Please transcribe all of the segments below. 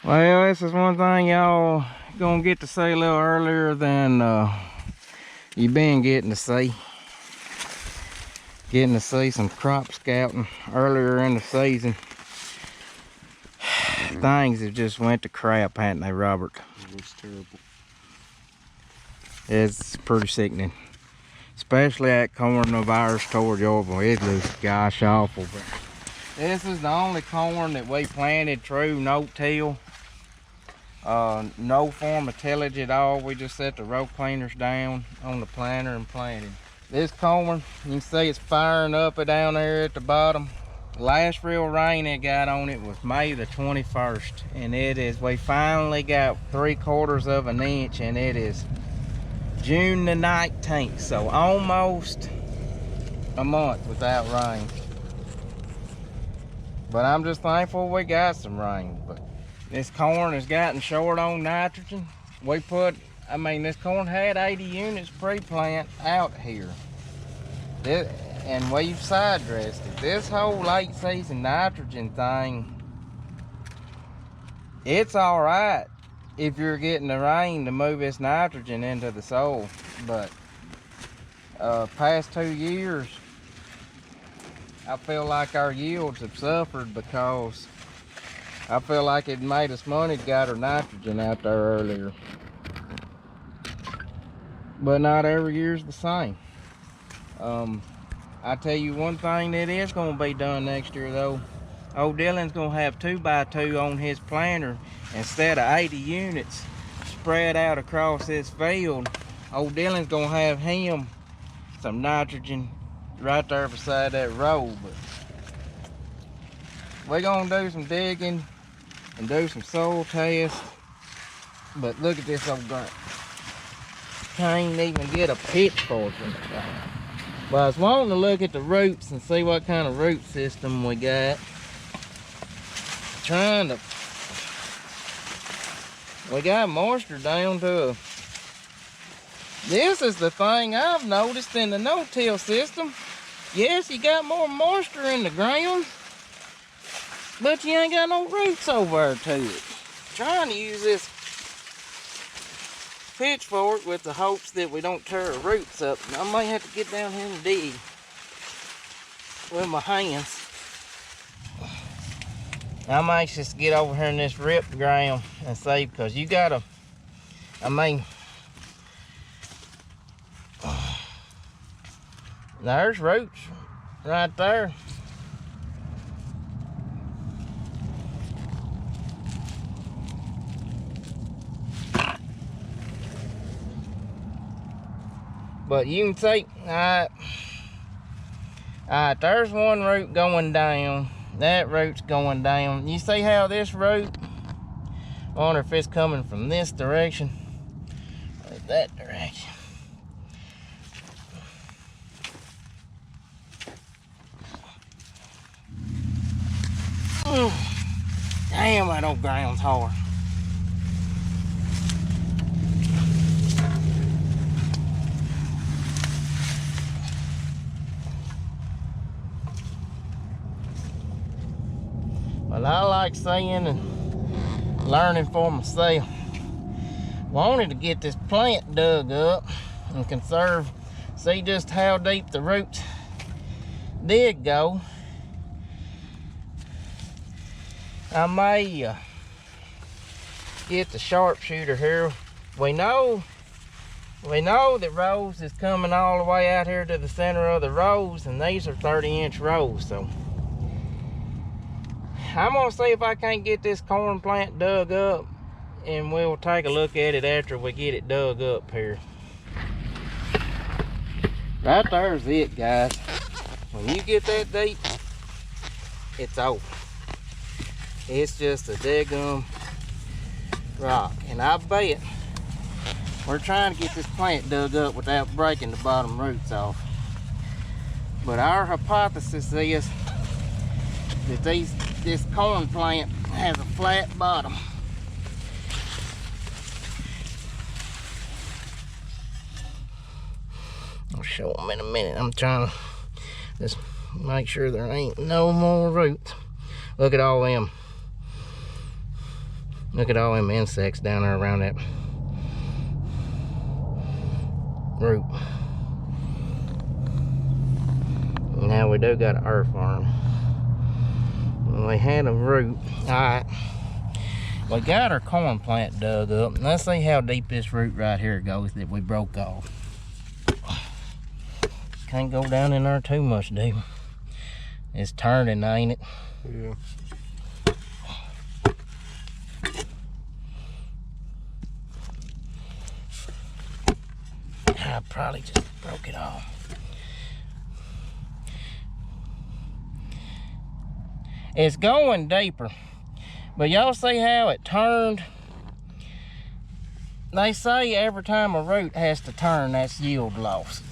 Well, this is one thing y'all gonna get to see a little earlier than you've been getting to see. Getting to see some crop scouting earlier in the season. Things have just went to crap, haven't they, Robert? It looks terrible. It's pretty sickening. Especially that corn of ours toward your boy. It looks gosh awful. But this is the only corn that we planted true no-till. No form of tillage at all. We just set the row cleaners down on the planter and planted. This corn, you can see it's firing up and down there at the bottom. Last real rain it got on it was May the 21st, and we finally got 3/4 of an inch, and it is June the 19th, so almost a month without rain. But I'm just thankful we got some rain. But this corn has gotten short on nitrogen. This corn had 80 units pre-plant out here. And we've side dressed it. This whole late season nitrogen thing, it's all right if you're getting the rain to move this nitrogen into the soil. But past 2 years, I feel like our yields have suffered because I feel like it made us money to got our nitrogen out there earlier. But not every year's the same. I tell you one thing that is going to be done next year though. Old Dylan's going to have 2x2 on his planter instead of 80 units spread out across this field. Old Dylan's going to have him some nitrogen right there beside that row. But we're going to do some digging and do some soil tests. But look at this old ground. Can't even get a pitchfork in the ground. But I was wanting to look at the roots and see what kind of root system we got. We got moisture down to a... This is the thing I've noticed in the no-till system. Yes, you got more moisture in the ground, but you ain't got no roots over there to it. Trying to use this pitchfork with the hopes that we don't tear our roots up. I might have to get down here and dig with my hands. I might just get over here in this ripped ground and see, because you gotta, there's roots right there. But you can see, there's one root going down. That root's going down. You see how this root, I wonder if it's coming from this direction or that direction. Damn, that old ground's hard. But I like seeing and learning for myself. Wanted to get this plant dug up and see just how deep the roots did go. I may get the sharpshooter here. We know that rows is coming all the way out here to the center of the rows, and these are 30-inch rows, so I'm gonna see if I can't get this corn plant dug up, and we'll take a look at it after we get it dug up here. Right there's it, guys. When you get that deep, it's over. It's just a daggum rock. And I bet we're trying to get this plant dug up without breaking the bottom roots off. But our hypothesis is that this corn plant has a flat bottom. I'll show them in a minute. I'm trying to just make sure there ain't no more roots. Look at all them. Look at all them insects down there around that root. Now we do got an earth worm. We had a root. Alright. We got our corn plant dug up. Let's see how deep this root right here goes that we broke off. Can't go down in there too much deep. It's turning, ain't it? Yeah. I probably just broke it off. It's going deeper, but y'all see how it turned? They say every time a root has to turn, that's yield loss.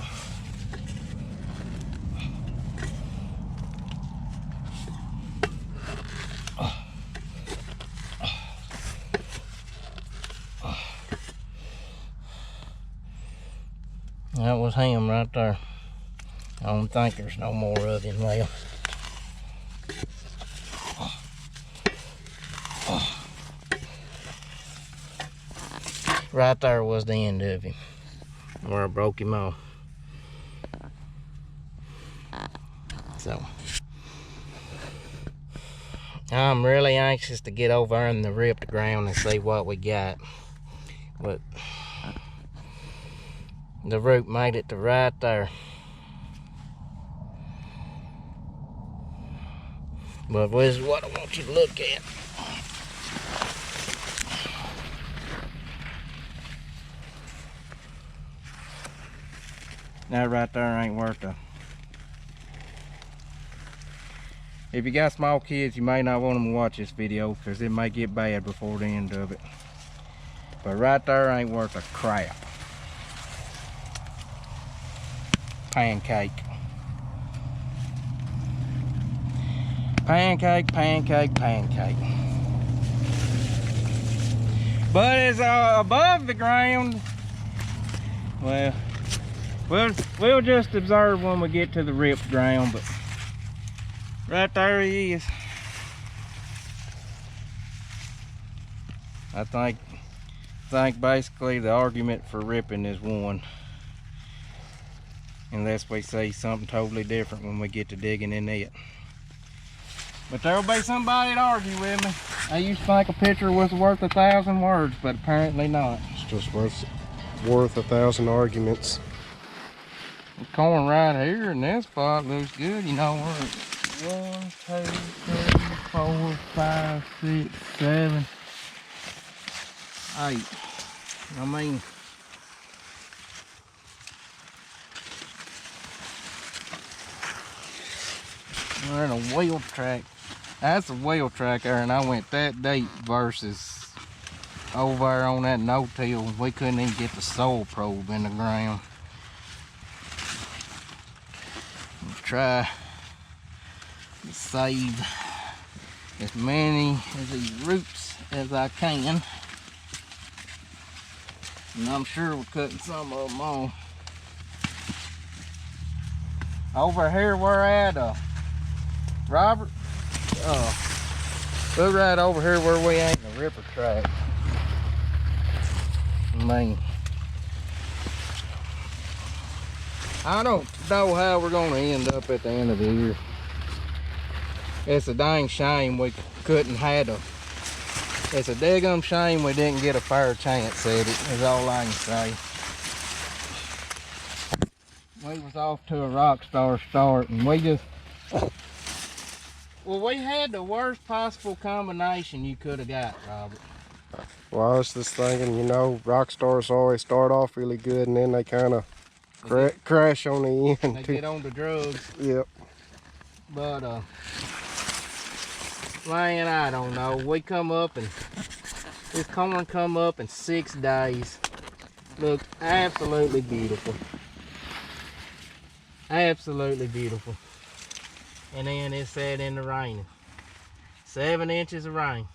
That was him right there. I don't think there's no more of him now. Right there was the end of him, where I broke him off. So, I'm really anxious to get over in the ripped ground and see what we got. But the root made it to right there. But this is what I want you to look at. That right there ain't worth it. If you got small kids, you may not want them to watch this video because it may get bad before the end of it. But right there ain't worth a crap. Pancake. Pancake, pancake, pancake. But it's above the ground. Well, we'll just observe when we get to the ripped ground, but right there he is. I think basically the argument for ripping is won. Unless we see something totally different when we get to digging in it. But there'll be somebody to argue with me. I used to think a picture was worth 1,000 words, but apparently not. It's just worth 1,000 arguments. The corn right here in this spot looks good. You know, we're at 1, 2, 3, 4, 5, 6, 7, 8. I mean, we're in a wheel track. That's a wheel track there, and I went that deep versus over there on that no-till. We couldn't even get the soil probe in the ground. Try to save as many of these roots as I can, and I'm sure we're cutting some of them off. Over here we're at Robert, we're right over here where we ain't in the ripper track. I mean, I don't know how we're gonna end up at the end of the year. It's a dang shame we couldn't have it's a daggum shame we didn't get a fair chance at it, is all I can say. We was off to a rock star start, and we just, well, we had the worst possible combination you could have got, Robert. Well, I was just thinking, you know, rock stars always start off really good, and then they kind of crash on the end. They get on the drugs. Yep. But man, I don't know. We come up, and this corn come up in 6 days. Look, absolutely beautiful. Absolutely beautiful. And then it sat in the rain. 7 inches of rain.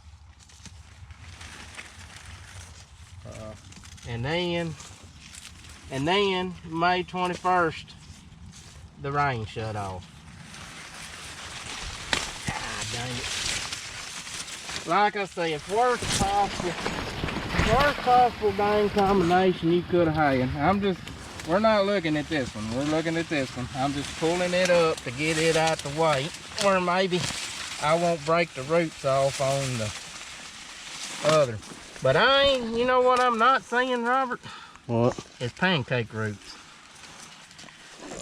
And then May 21st, the rain shut off. God dang like I say, it's worst possible dang combination you could have had. We're not looking at this one. We're looking at this one. I'm just pulling it up to get it out the way, or maybe I won't break the roots off on the other. But you know what I'm not seeing, Robert? What? It's pancake roots.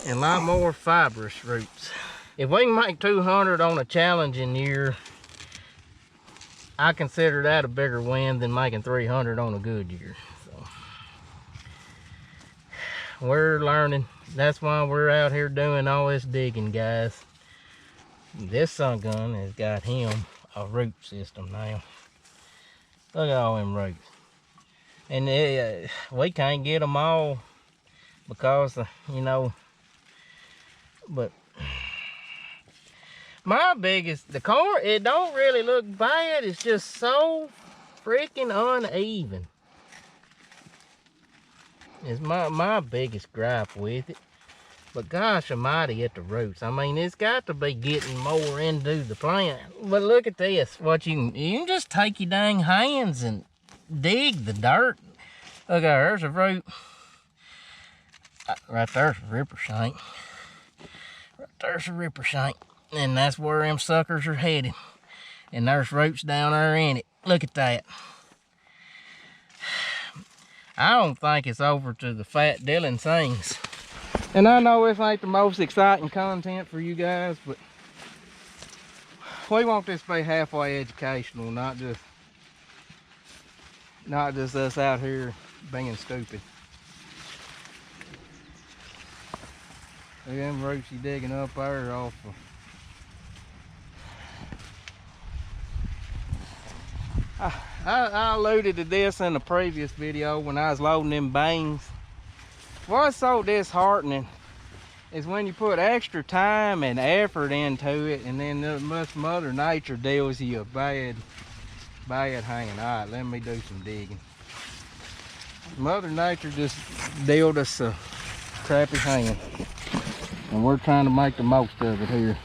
And a lot more fibrous roots. If we can make 200 on a challenging year, I consider that a bigger win than making 300 on a good year. So, we're learning. That's why we're out here doing all this digging, guys. This sun gun has got him a root system now. Look at all them roots. And we can't get them all because, you know, but my biggest, the corn, it don't really look bad. It's just so freaking uneven. It's my biggest gripe with it. But gosh almighty at the roots. I mean, it's got to be getting more into the plant. But look at this. What you can just take your dang hands and dig the dirt. Look, there's a root. Right there's a ripper shank. Right there's a ripper shank. And that's where them suckers are headed. And there's roots down there in it. Look at that. I don't think it's over to the Fat Dylan things. And I know this ain't the most exciting content for you guys, but we want this to be halfway educational, not just us out here being stupid. Look at them roots you digging up there off of. I alluded to this in the previous video when I was loading them bangs. What's so disheartening is when you put extra time and effort into it, and then Mother Nature deals you a bad hand. All right, let me do some digging. Mother Nature just dealt us a crappy hand, and we're trying to make the most of it here.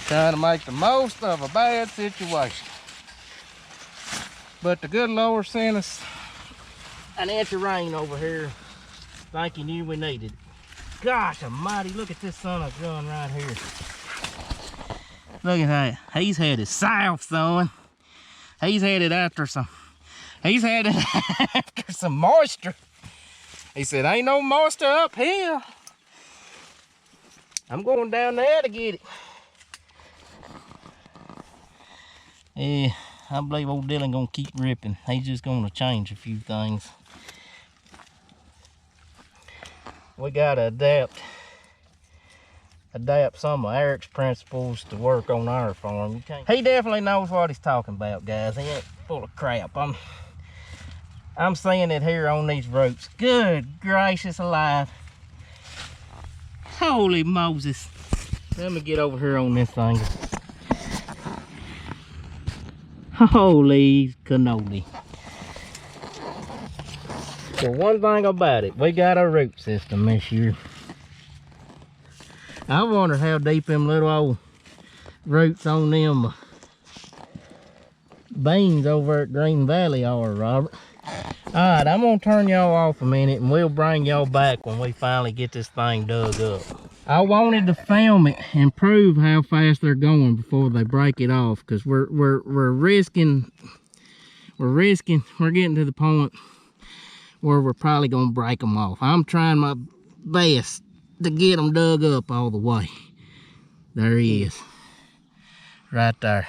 Trying to make the most of a bad situation. But the good Lord sent us an inch of rain over here. Think He knew we needed it. Gosh almighty, look at this son of a gun right here. Look at that. He's headed south, son. He's headed after some moisture. He said, ain't no moisture up here. I'm going down there to get it. Yeah, I believe old Dylan gonna keep ripping. He's just gonna change a few things. We gotta adapt some of Eric's principles to work on our farm. He definitely knows what he's talking about, guys. He ain't full of crap. I'm seeing it here on these roots. Good gracious alive. Holy Moses. Let me get over here on this thing. Holy cannoli. Well, one thing about it, we got a root system this year. I wonder how deep them little old roots on them beans over at Green Valley are, Robert. Alright, I'm gonna turn y'all off a minute and we'll bring y'all back when we finally get this thing dug up. I wanted to film it and prove how fast they're going before they break it off, because we're getting to the point where we're probably gonna break them off. I'm trying my best to get them dug up all the way. There he is, right there.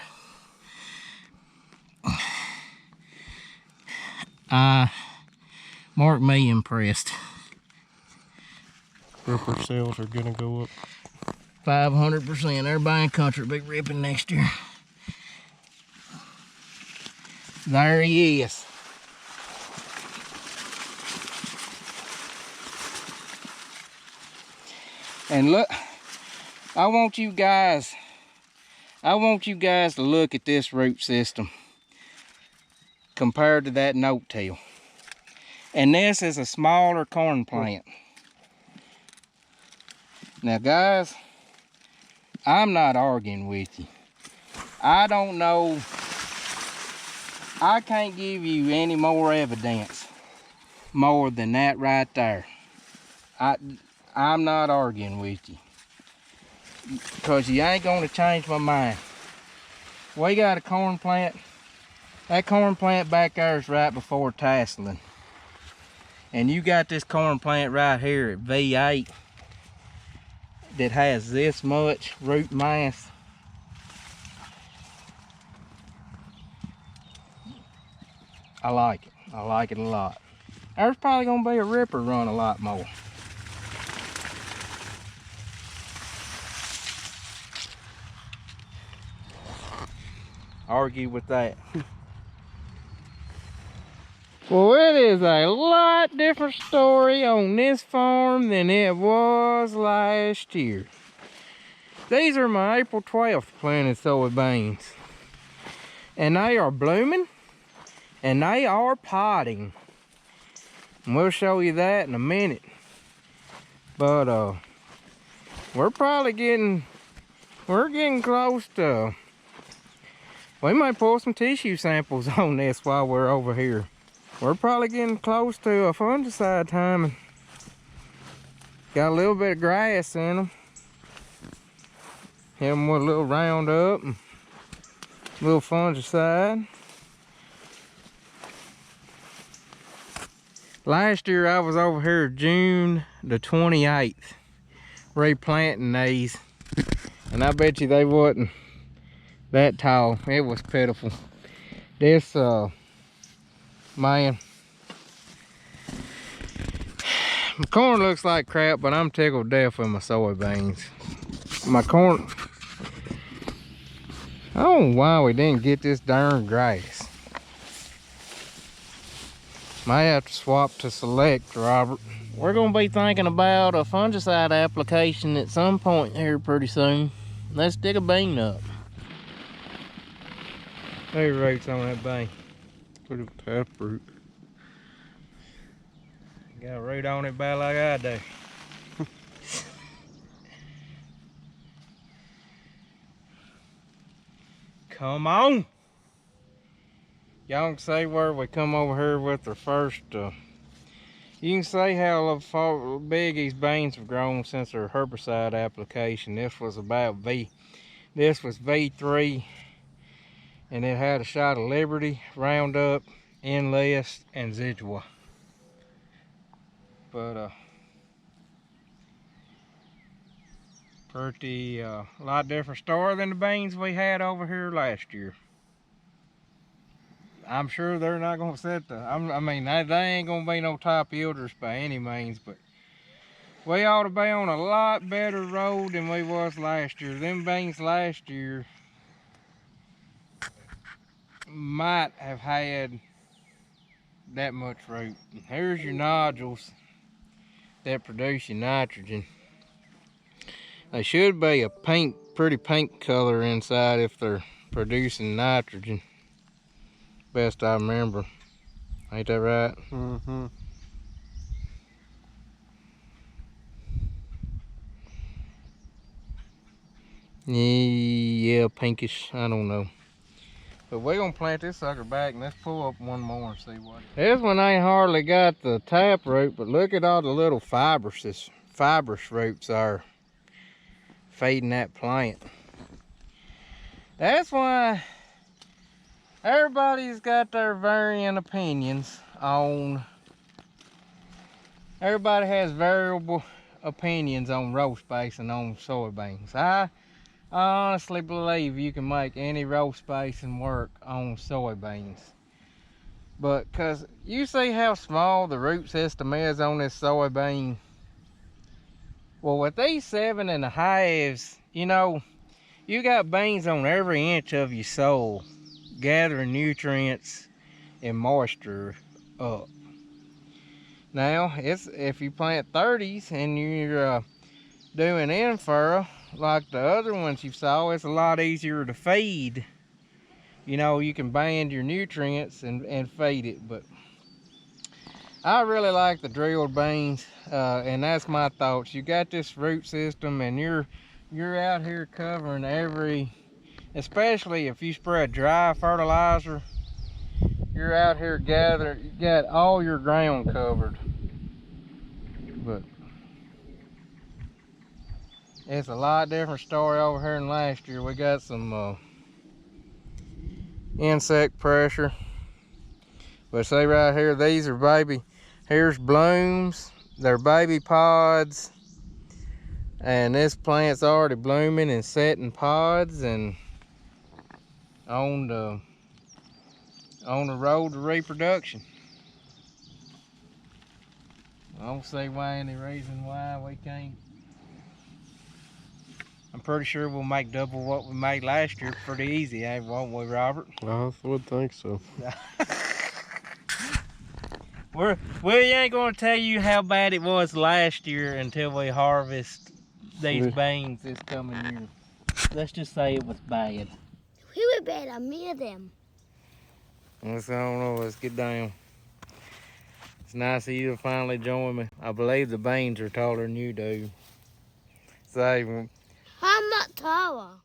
Mark me impressed. Ripper sales are gonna go up 500%. Everybody in the country will be ripping next year. There he is. And look, I want you guys to look at this root system compared to that no-till. And this is a smaller corn plant. Now guys, I'm not arguing with you. I don't know. I can't give you any more evidence more than that right there. I'm not arguing with you, because you ain't gonna change my mind. We got a corn plant. That corn plant back there is right before tasseling. And you got this corn plant right here at V8 that has this much root mass. I like it. I like it a lot. There's probably gonna be a ripper run a lot more. Argue with that. Well, it is a lot different story on this farm than it was last year. These are my April 12th planted soybeans. And they are blooming and they are potting. And we'll show you that in a minute. But we're getting close to, we might pull some tissue samples on this while we're over here. We're probably getting close to a fungicide time, and got a little bit of grass in them. Hit them with a little Roundup and a little fungicide. Last year I was over here June the 28th replanting these, and I bet you they wasn't that tall. It was pitiful. This man, my corn looks like crap, but I'm tickled death with my soybeans. My corn, I don't know why we didn't get this darn grass. Might have to swap to Select, Robert. We're gonna be thinking about a fungicide application at some point here pretty soon. Let's dig a bean up. There's roots on that bean. Look at the taproot. Got a root on it about like I do. Come on. Y'all can see where we come over here with our first, you can see how big these beans have grown since our herbicide application. This was V3, and it had a shot of Liberty, Roundup, Enlist, and Zidua. But pretty a lot different story than the beans we had over here last year. I'm sure they're not gonna set the, I mean, they ain't gonna be no top yielders by any means, but we ought to be on a lot better road than we was last year. Them beans last year might have had that much root. Here's your nodules that produce your nitrogen. They should be a pink, pretty pink color inside if they're producing nitrogen. Best I remember. Ain't that right? Mm-hmm. Yeah, pinkish. I don't know. But we're gonna plant this sucker back, and let's pull up one more and see what. This one ain't hardly got the taproot, but look at all the little fibrous roots are feeding that plant. That's why everybody's got their varying opinions on. Everybody has variable opinions on row spacing on soybeans. I honestly believe you can make any row spacing work on soybeans. But cause you see how small the root system is on this soybean. Well, with these 7.5s, you know, you got beans on every inch of your soil, gathering nutrients and moisture up. Now, if you plant 30s and you're doing in-furrow like the other ones you saw, it's a lot easier to feed. You know, you can band your nutrients and feed it. But I really like the drilled beans, and that's my thoughts. You got this root system, and you're out here covering every especially if you spread dry fertilizer, you're out here gathering, you got all your ground covered. But it's a lot different story over here than last year. We got some insect pressure. But say right here, these are baby, here's blooms, they're baby pods. And this plant's already blooming and setting pods and on the road to reproduction. I don't see why any reason why we can't. I'm pretty sure we'll make double what we made last year pretty easy, won't we, Robert? I would think so. We ain't gonna tell you how bad it was last year until we harvest these beans this coming year. Let's just say it was bad. We were bad, I made them. I don't know, let's get down. It's nice of you to finally join me. I believe the beans are taller than you do. So, I'm not taller.